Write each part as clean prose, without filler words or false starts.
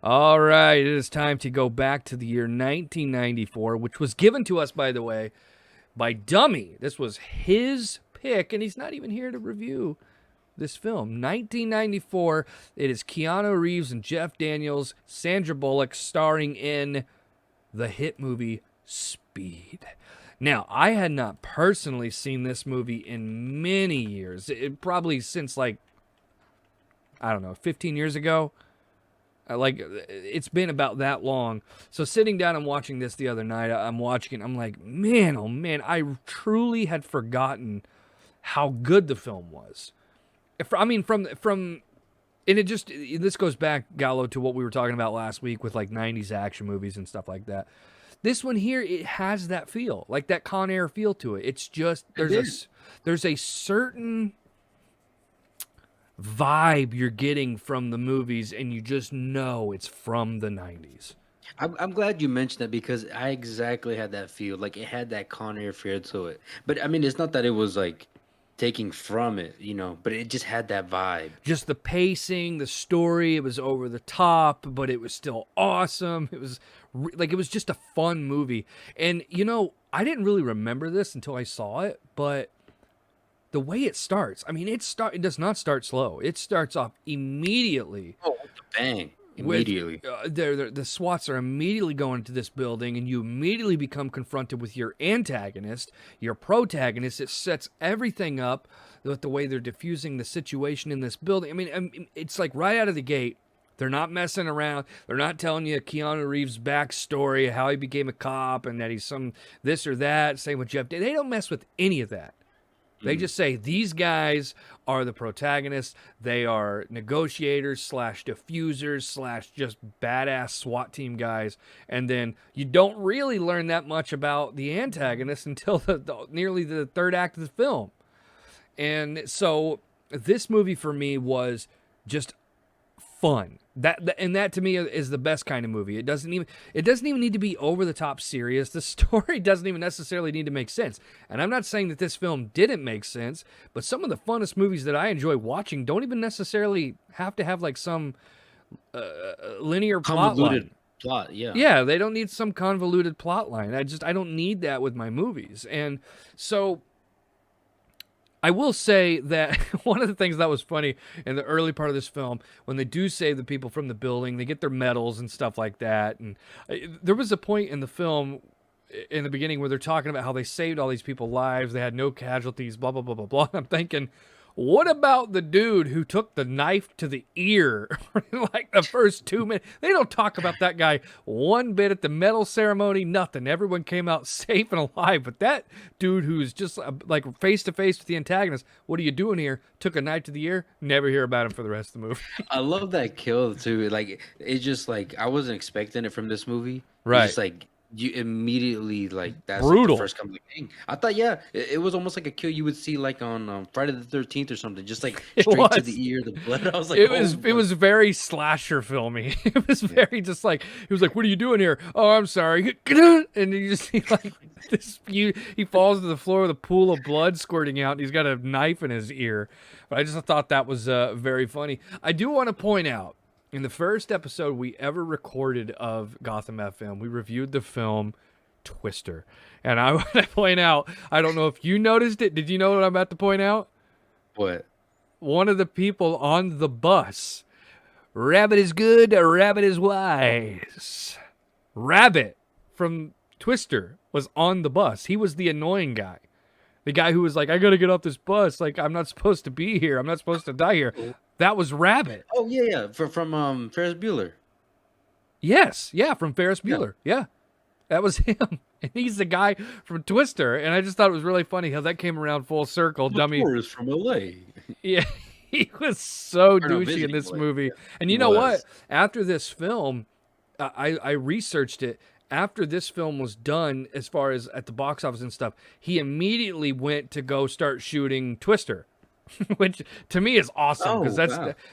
All right, it is time to go back to the year 1994, which was given to us, by the way, by Dummy. This was his pick, and he's not even here to review this film. 1994, it is Keanu Reeves and Jeff Daniels, Sandra Bullock, starring in the hit movie Speed. Now, I had not personally seen this movie in many years. Probably since, like, I don't know, 15 years ago. Like, it's been about that long. So sitting down and watching this the other night, I'm watching it, I'm like, man, oh man, I truly had forgotten how good the film was. I mean, from and this goes back, Gallo, to what we were talking about last week with like 90s action movies and stuff like that. This one here, it has that feel, like that Con Air feel to it. It's just, there's a certain vibe you're getting from the movies, and you just know it's from the 90s. I'm glad you mentioned that because I exactly had that feel. Like it had that Con Air feel to it. But I mean, it's not that it was like taking from it, but it just had that vibe. Just the pacing, the story, it was over the top, but it was still awesome. It was it was just a fun movie. And, I didn't really remember this until I saw it, but the way it starts, I mean, it does not start slow. It starts off immediately. Oh, bang. Immediately. The SWATs are immediately going into this building, and you immediately become confronted with your antagonist, your protagonist. It sets everything up with the way they're diffusing the situation in this building. I mean, it's like right out of the gate, they're not messing around. They're not telling you Keanu Reeves' backstory, how he became a cop, and that he's some this or that. Same with Jeff. They don't mess with any of that. They just say these guys are the protagonists. They are negotiators / diffusers / just badass SWAT team guys. And then you don't really learn that much about the antagonist until nearly the third act of the film. And so this movie for me was just fun. That to me is the best kind of movie. It doesn't even need to be over the top serious. The story doesn't even necessarily need to make sense. And I'm not saying that this film didn't make sense, but some of the funnest movies that I enjoy watching don't even necessarily have to have like some linear plot line. Yeah, they don't need some convoluted plot line. I don't need that with my movies. And so I will say that one of the things that was funny in the early part of this film, when they do save the people from the building, they get their medals and stuff like that. And there was a point in the film in the beginning where they're talking about how they saved all these people's lives. They had no casualties, blah, blah, blah, blah, blah. I'm thinking, what about the dude who took the knife to the ear in like the first 2 minutes? They don't talk about that guy one bit at the medal ceremony, nothing. Everyone came out safe and alive. But that dude who's just like face to face with the antagonist, what are you doing here? Took a knife to the ear, never hear about him for the rest of the movie. I love that kill too. Like it's just like I wasn't expecting it from this movie. Right. It's just like you immediately like that's brutal. Like the first couple of thing. I thought it was almost like a kill you would see like on Friday the 13th or something, just like straight to the ear, the blood. I was like, it was very slasher filmy. It was very just like he was like, "What are you doing here?" "Oh, I'm sorry." And you just see like this he falls to the floor with a pool of blood squirting out, and he's got a knife in his ear. But I just thought that was very funny. I do want to point out, in the first episode we ever recorded of Gotham FM, we reviewed the film Twister. And I want to point out, I don't know if you noticed it. Did you know what I'm about to point out? What? One of the people on the bus, Rabbit is good, Rabbit is wise. Rabbit from Twister was on the bus. He was the annoying guy. The guy who was like, I got to get off this bus. Like, I'm not supposed to be here. I'm not supposed to die here. That was Rabbit. Oh, yeah. From Ferris Bueller. Yes. Yeah, from Ferris Bueller. Yeah. That was him. And he's the guy from Twister. And I just thought it was really funny how that came around full circle. Dummy. Tourist from L.A. Yeah. He was so douchey in this movie. Yeah. And you know what? After this film, I researched it. After this film was done, as far as at the box office and stuff, he immediately went to go start shooting Twister, which to me is awesome because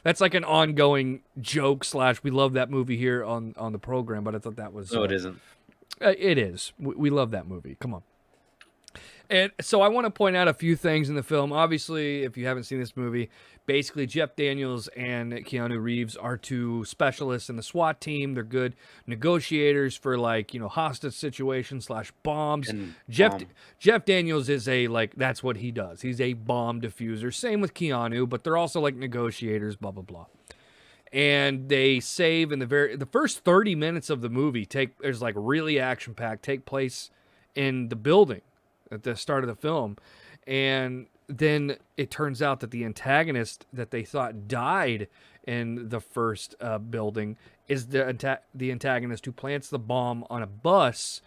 that's like an ongoing joke / we love that movie here on the program. But I thought that was no, it isn't. It is. We love that movie. Come on. And so I want to point out a few things in the film. Obviously, if you haven't seen this movie, basically Jeff Daniels and Keanu Reeves are two specialists in the SWAT team. They're good negotiators for like, hostage situations slash bombs. And Jeff Jeff Daniels is that's what he does. He's a bomb diffuser. Same with Keanu, but they're also like negotiators, blah blah blah. And they save in the first 30 minutes of the movie there's like really action packed, take place in the building at the start of the film. And then it turns out that the antagonist that they thought died in the first building is the antagonist who plants the bomb on a bus.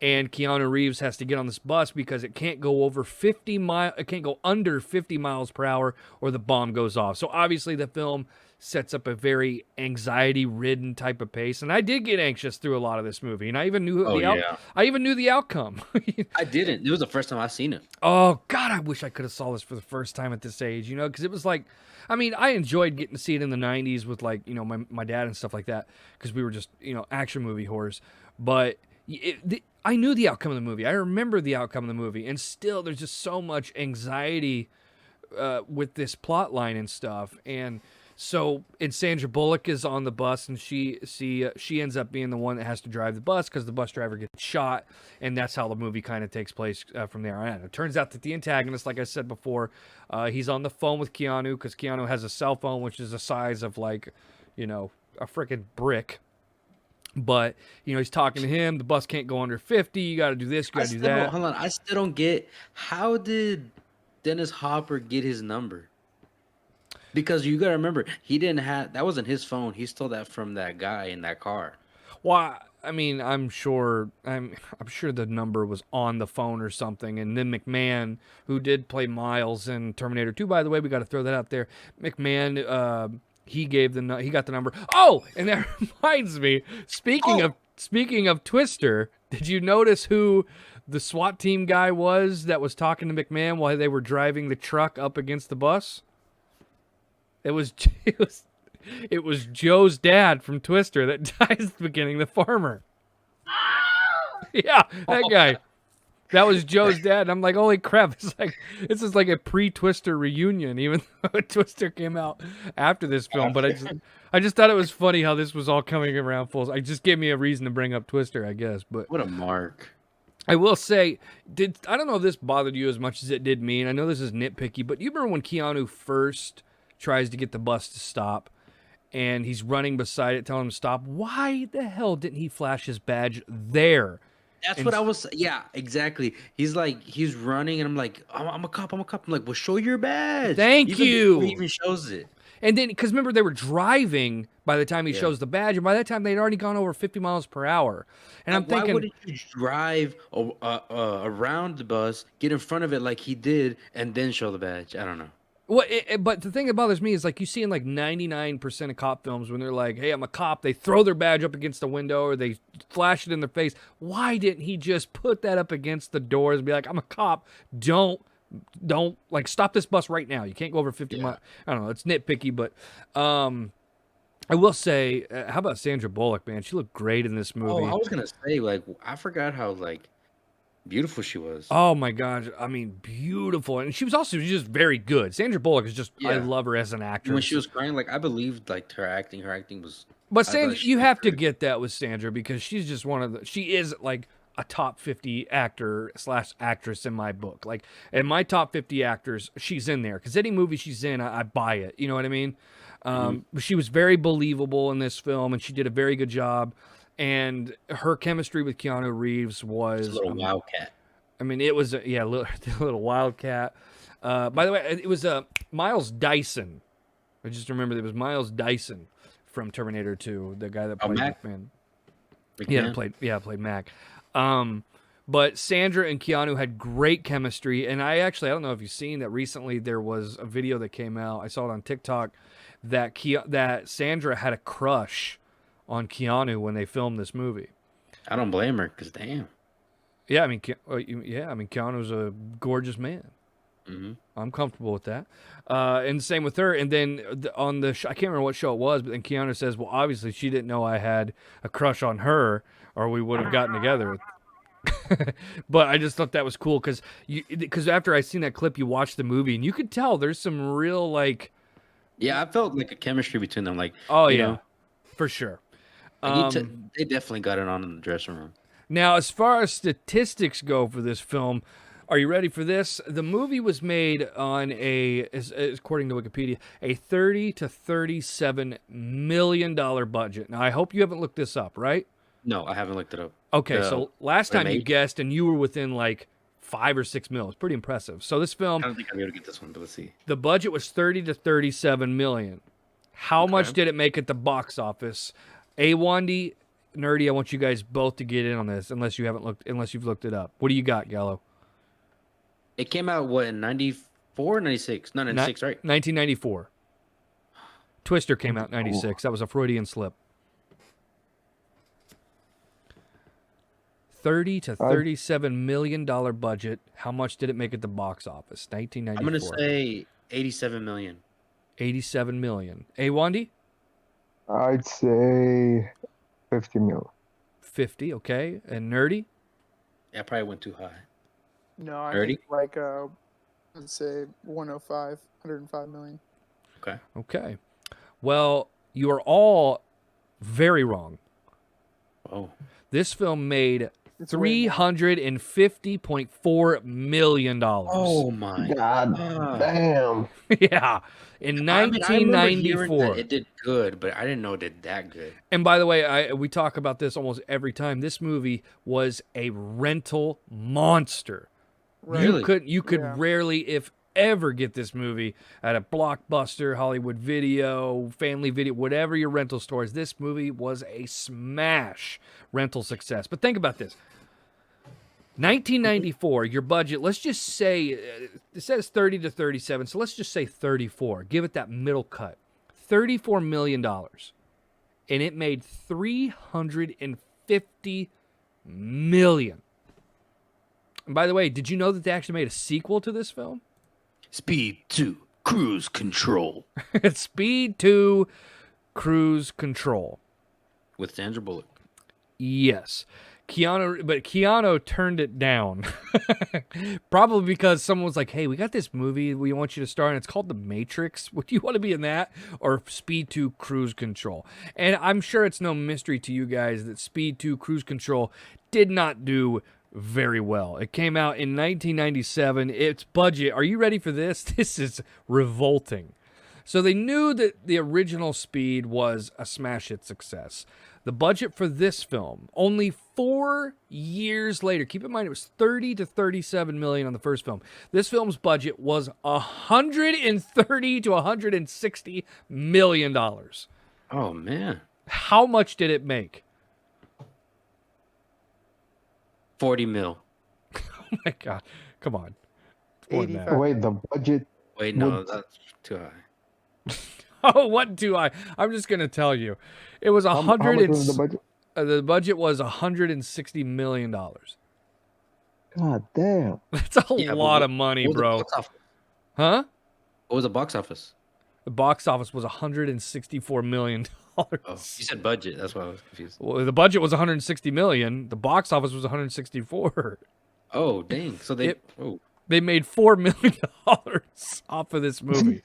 And Keanu Reeves has to get on this bus because it can't go over 50 miles. It can't go under 50 miles per hour, or the bomb goes off. So obviously, the film sets up a very anxiety-ridden type of pace, and I did get anxious through a lot of this movie, and I even knew I even knew the outcome. I didn't. It was the first time I seen it. Oh God, I wish I could have saw this for the first time at this age. Because it was like, I mean, I enjoyed getting to see it in the '90s with like my dad and stuff like that, because we were just action movie whores, but. I knew the outcome of the movie. I remember the outcome of the movie, and still, there's just so much anxiety with this plot line and stuff. And so, Sandra Bullock is on the bus, and she ends up being the one that has to drive the bus because the bus driver gets shot, and that's how the movie kind of takes place from there on. It turns out that the antagonist, like I said before, he's on the phone with Keanu because Keanu has a cell phone which is the size of like, a freaking brick. But, he's talking to him. The bus can't go under 50. You got to do this. You got to do that. Hold on. I still don't get, how did Dennis Hopper get his number? Because you got to remember, that wasn't his phone. He stole that from that guy in that car. Well, I mean, I'm sure the number was on the phone or something. And then McMahon, who did play Miles in Terminator 2, by the way, we got to throw that out there. McMahon, he got the number. Oh, and that reminds me. Speaking of Twister, did you notice who the SWAT team guy was that was talking to McMahon while they were driving the truck up against the bus? It was Joe's dad from Twister that dies at the beginning, the farmer. Yeah, that guy. That was Joe's dad. And I'm like, holy crap! This is like a pre-Twister reunion, even though Twister came out after this film. But I just thought it was funny how this was all coming around full. It just gave me a reason to bring up Twister, I guess. But what a mark! I will say, I don't know if this bothered you as much as it did me, and I know this is nitpicky, but you remember when Keanu first tries to get the bus to stop, and he's running beside it, telling him to stop? Why the hell didn't he flash his badge there? That's what I was. Yeah, exactly. He's running, and I'm like, I'm a cop. I'm like, well, show your badge. Thank you. He even shows it. And then, because remember, they were driving by the time he shows the badge, and by that time, they'd already gone over 50 miles per hour. And I'm thinking, why wouldn't you drive around the bus, get in front of it like he did, and then show the badge? I don't know. Well, but the thing that bothers me is, like, you see in, like, 99% of cop films when they're like, hey, I'm a cop, they throw their badge up against the window or they flash it in their face. Why didn't he just put that up against the doors and be like, I'm a cop, don't, like, stop this bus right now. You can't go over 50 miles. I don't know, it's nitpicky, but I will say, how about Sandra Bullock, man? She looked great in this movie. Oh, I was going to say, like, I forgot how, like, beautiful she was. Oh my God. I mean, beautiful. And she was also just very good. Sandra Bullock is just, I love her as an actress. When she was crying, like, I believed, like, her acting was. But Sandra, you have to get that with Sandra because she's just she is like a top 50 actor / actress in my book. Like, in my top 50 actors, she's in there because any movie she's in, I buy it. You know what I mean? She was very believable in this film and she did a very good job. And her chemistry with Keanu Reeves was a little wildcat. I mean, it was a little wildcat. By the way, it was Miles Dyson. I just remember it was Miles Dyson from Terminator 2, the guy that played McMahon. Played Mac. But Sandra and Keanu had great chemistry, and I don't know if you've seen that recently. There was a video that came out. I saw it on TikTok that Sandra had a crush on Keanu when they filmed this movie. I don't blame her, because damn. Yeah, I mean, Keanu's a gorgeous man. Mm-hmm. I'm comfortable with that. And same with her. And then on the I can't remember what show it was, but then Keanu says, well, obviously she didn't know I had a crush on her, or we would have gotten together. But I just thought that was cool because after I seen that clip, you watch the movie and you could tell there's some real like, Yeah, I felt like a chemistry between them. Like, oh you yeah, know, for sure. like Um, they definitely got it on in the dressing room. Now, as far as statistics go for this film, are you ready for this? The movie was made on according to Wikipedia, a $30 to $37 million budget. Now, I hope you haven't looked this up, right? No, I haven't looked it up. Okay, The so last what it time you made? guessed, and you were within like 5 or 6 mil. It's pretty impressive. So this film, I don't think I'll be able to get this one, but let's see. the budget was 30 to 37 million. How much Okay. did it make at the box office? Wandy, Nerdy, I want you guys both to get in on this, unless you've looked it up. What do you got, Gallo? It came out what in 94, 96? No, 96, right? 1994. Twister came out in 96. That was a Freudian slip. 30 to 37 million dollar budget. How much did it make at the box office? I'm 1994. gonna say 87 million. 87 million. Wandy? I'd say 50 mil. 50, okay. And Nerdy? Yeah, I probably went too high. No, I 30? think like let's say 105 million. Okay. Okay. Well, you are all very wrong. Oh, This film made It's way more. $350.4 million. oh my God God. damn. Yeah. In I mean, I remember hearing 1994. that it did good, but I didn't know it did that good. And by the way, we talk about this almost every time. This movie was a rental monster. Right. Really? You could Yeah. rarely, if ever, get this movie at a Blockbuster, Hollywood Video, Family Video, whatever your rental stores. This movie was a smash rental success. But think about this. 1994, your budget, let's just say, it says 30 to 37, so let's just say 34. Give it that middle cut. $34 million. And it made $350 million. And by the way, did you know that they actually made a sequel to this film? Speed 2, cruise control. It's Speed 2, Cruise Control. With Sandra Bullock. Yes. Keanu turned it down. Probably because someone was like, hey, we got this movie we want you to star in. It's called The Matrix. Would you want to be in that? Or Speed 2 Cruise Control? And I'm sure it's no mystery to you guys that Speed 2 Cruise Control did not do very well. It came out in 1997. Its budget, are you ready for this? This is revolting. So they knew that the original Speed was a smash hit success. The budget for this film, only 4 years later, keep in mind it was 30 to 37 million on the first film. This film's budget was 130 to 160 million dollars. Oh man. How much did it make? 40 mil. Oh my god. Come on. It's more than that. 85. Wait, the budget. Wait, no, What? that's too high. Oh, what do I? I'm just going to tell you. It was How much was the budget? the budget was $160 million. God damn. That's a Yeah, but lot what- of money, what was the bro. box office? Huh? What was the box office? The box office was $164 million. Oh, you said budget. That's why I was confused. Well, the budget was 160 million. The box office was 164. Oh, dang. So they. It- Oh, They made $4 million off of this movie.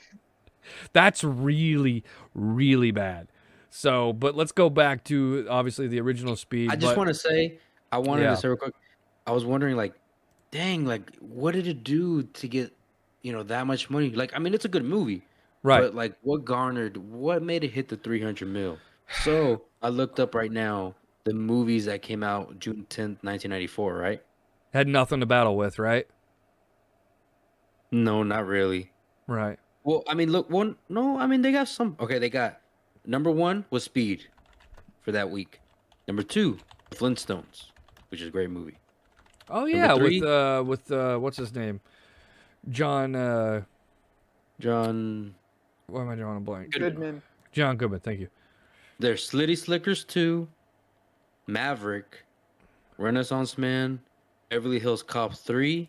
That's really, really bad. So, but let's go back to obviously the original Speed. I just but- want to say, I wanted Yeah. to say real quick. I was wondering, like, dang, like, what did it do to get, that much money? Like, I mean, it's a good movie, right. but like, what made it hit the 300 mil? So I looked up right now the movies that came out June 10th, 1994. Right? Had nothing to battle with, right? No, not really. Right. Well, I mean, look, no, I mean, they got some. Okay, they got number 1 was Speed for that week. Number 2, Flintstones, which is a great movie. Oh yeah, three? with what's his name? John John, why am I drawing a blank? Goodman. John Goodman, thank you. there's Slitty Slickers 2, Maverick, Renaissance Man, Beverly Hills Cop 3.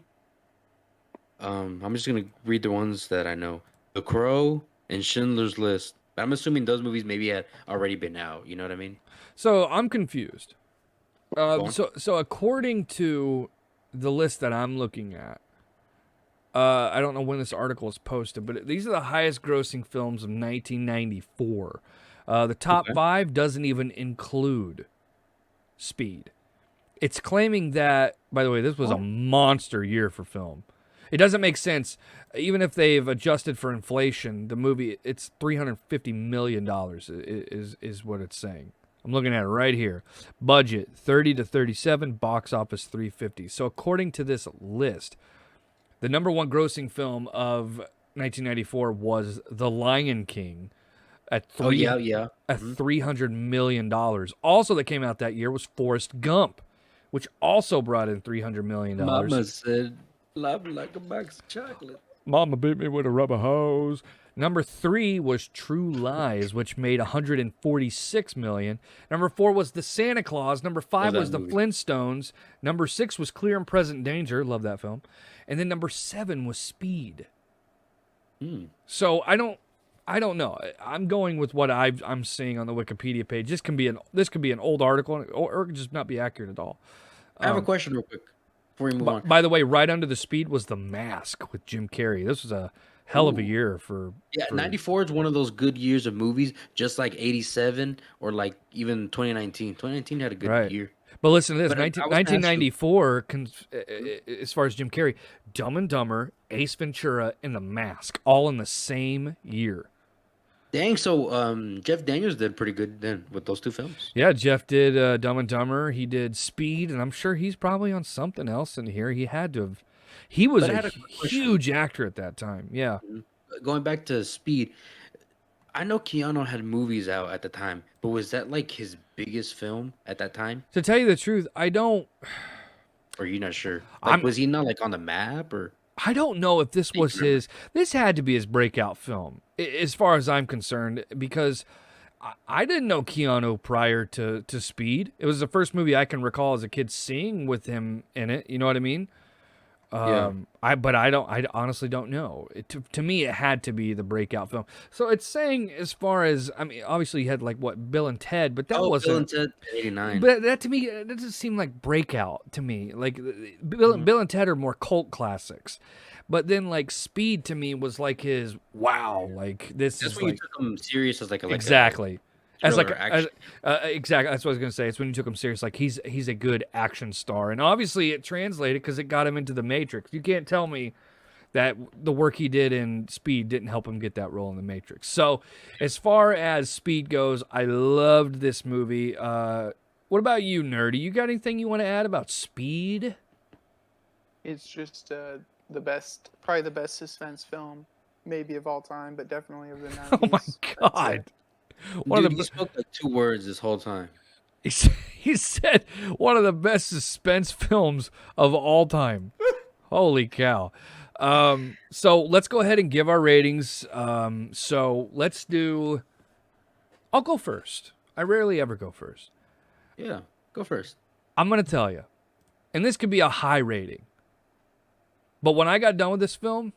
I'm just gonna read the ones that I know: The Crow and Schindler's List. But I'm assuming those movies maybe had already been out. You know what I mean? So I'm confused. Go on. So according to the list that I'm looking at, I don't know when this article is posted, but these are the highest grossing films of 1994. The top Okay. 5 doesn't even include Speed. It's claiming that, by the way, this was a monster year for film. It doesn't make sense. Even if they've adjusted for inflation, the movie, it's $350 million is what it's saying. I'm looking at it right here. Budget 30 to 37, box office 350. So according to this list, the number one grossing film of 1994 was The Lion King at Oh yeah, yeah. at $300 million. Also that came out that year was Forrest Gump, which also brought in $300 million. Mama said, "Love like a box of chocolate." Mama beat me with a rubber hose. Number 3 was True Lies, which made $146 million. Number 4 was The Santa Claus. Number 5 that was The movie. Flintstones. Number 6 was Clear and Present Danger. Love that film. And then number 7 was Speed. So I don't know. I'm going with what I'm seeing on the Wikipedia page. This could be an old article, or it could just not be accurate at all. I have a question real quick before we move on. By the way, right under the Speed was The Mask with Jim Carrey. This was a hell of a year for. Yeah, 94 is one of those good years of movies, just like 87 or like even 2019. 2019 had a good Right. year. But listen to this: But I was gonna ask you- 1994, as far as Jim Carrey, Dumb and Dumber, Ace Ventura, and The Mask, all in the same year. Dang, so Jeff Daniels did pretty good then with those two films. Yeah, Jeff did Dumb and Dumber. He did Speed, and I'm sure he's probably on something else in here. He had to have. He was But I a had a quick question. huge actor at that time. Yeah. Going back to Speed, I know Keanu had movies out at the time, but was that like his biggest film at that time? To tell you the truth, I don't Or are you not sure? Like, was he not like on the map or? know if this was remember. this had to be his breakout film, as far as I'm concerned, because I didn't know Keanu prior to Speed. It was the first movie I can recall as a kid seeing with him in it. You know what I mean? Yeah. I honestly don't know. To me, it had to be the breakout film. So it's saying, as far as, I mean, obviously you had like what, Bill and Ted, but that Bill wasn't. and Ted 89. But that to me, that doesn't seem like breakout to me. Like Bill and Ted are more cult classics, but then like Speed to me was like his wow, like this That's is when like you took him serious as like a exactly. As like thriller as, action. exactly, that's what I was gonna say. It's when you took him serious, like he's a good action star, and obviously it translated because it got him into the Matrix. You can't tell me that the work he did in Speed didn't help him get that role in the Matrix. So, as far as Speed goes, I loved this movie. What about you, Nerdy? You got anything you want to add about Speed? It's just the best, probably the best suspense film, maybe of all time, but definitely of the 90s. Oh my I'd say. God! One Dude, of he the, spoke like 2 words this whole time. he said one of the best suspense films of all time. Holy cow! So let's go ahead and give our ratings. So let's do. I'll go first. I rarely ever go first. Yeah, go first. I'm gonna tell you, and this could be a high rating. But when I got done with this film,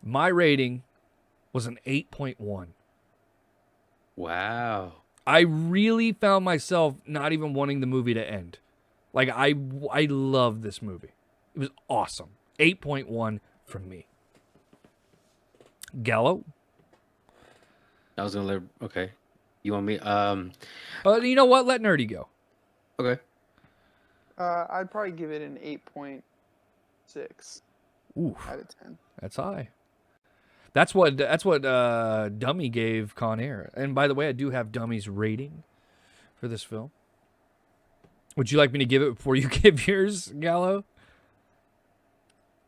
my rating was an 8.1. Wow. I really found myself not even wanting the movie to end. Like I loved this movie. It was awesome. 8.1 from me. Gallo? I was gonna let. Okay. You want me? You know what? Let Nerdy go. Okay. I'd probably give it an 8.6 Ooh, out of 10. that's high. That's what Dummy gave Con Air. And by the way, I do have Dummy's rating for this film. Would you like me to give it before you give yours, Gallo?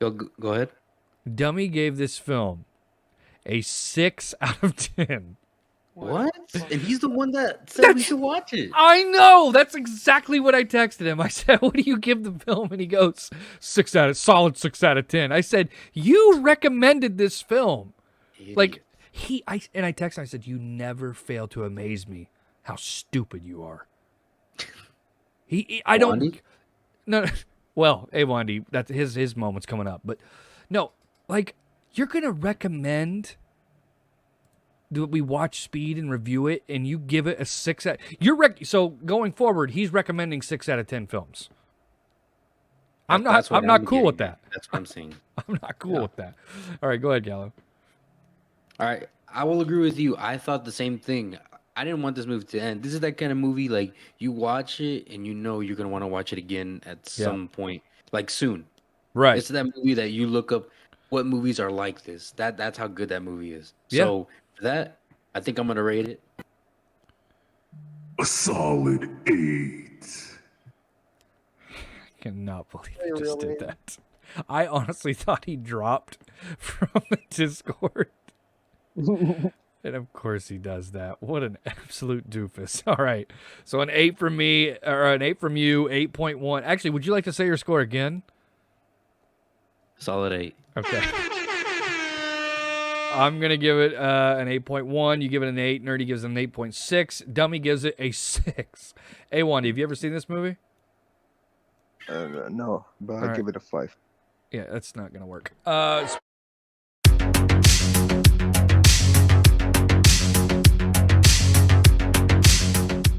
Go ahead. Dummy gave this film a 6 out of 10. What? And he's the one that said we should watch it. I know. That's exactly what I texted him. I said, "What do you give the film?" And he goes, solid 6 out of 10. I said, "You recommended this film." Like I texted him, I said, "You never fail to amaze me how stupid you are." I don't Wandy? no. Well, hey Wandy, that's his moment's coming up, but no, like you're gonna recommend that we watch Speed and review it, and you give it a 6 out. So going forward, he's recommending 6 out of 10 films. I'm not cool with that. That's what I'm saying. I'm not cool with that. All right, go ahead, Gallo. All right, I will agree with you. I thought the same thing. I didn't want this movie to end. This is that kind of movie, like, you watch it and you know you're going to want to watch it again at some point, like soon. Right. It's that movie that you look up what movies are like this. That's how good that movie is. Yeah. So for that, I think I'm going to rate it a solid 8. I cannot believe he Really, just did really? that. I honestly thought he dropped from the Discord. And of course he does that. What an absolute doofus. All right. So an 8 from me, or an 8 from you, 8.1. Actually, would you like to say your score again? solid 8. Okay. I'm going to give it an 8.1. You give it an 8. Nerdy gives it an 8.6. Dummy gives it a 6. A1, have you ever seen this movie? No, but All I right. give it a 5. Yeah, that's not going to work.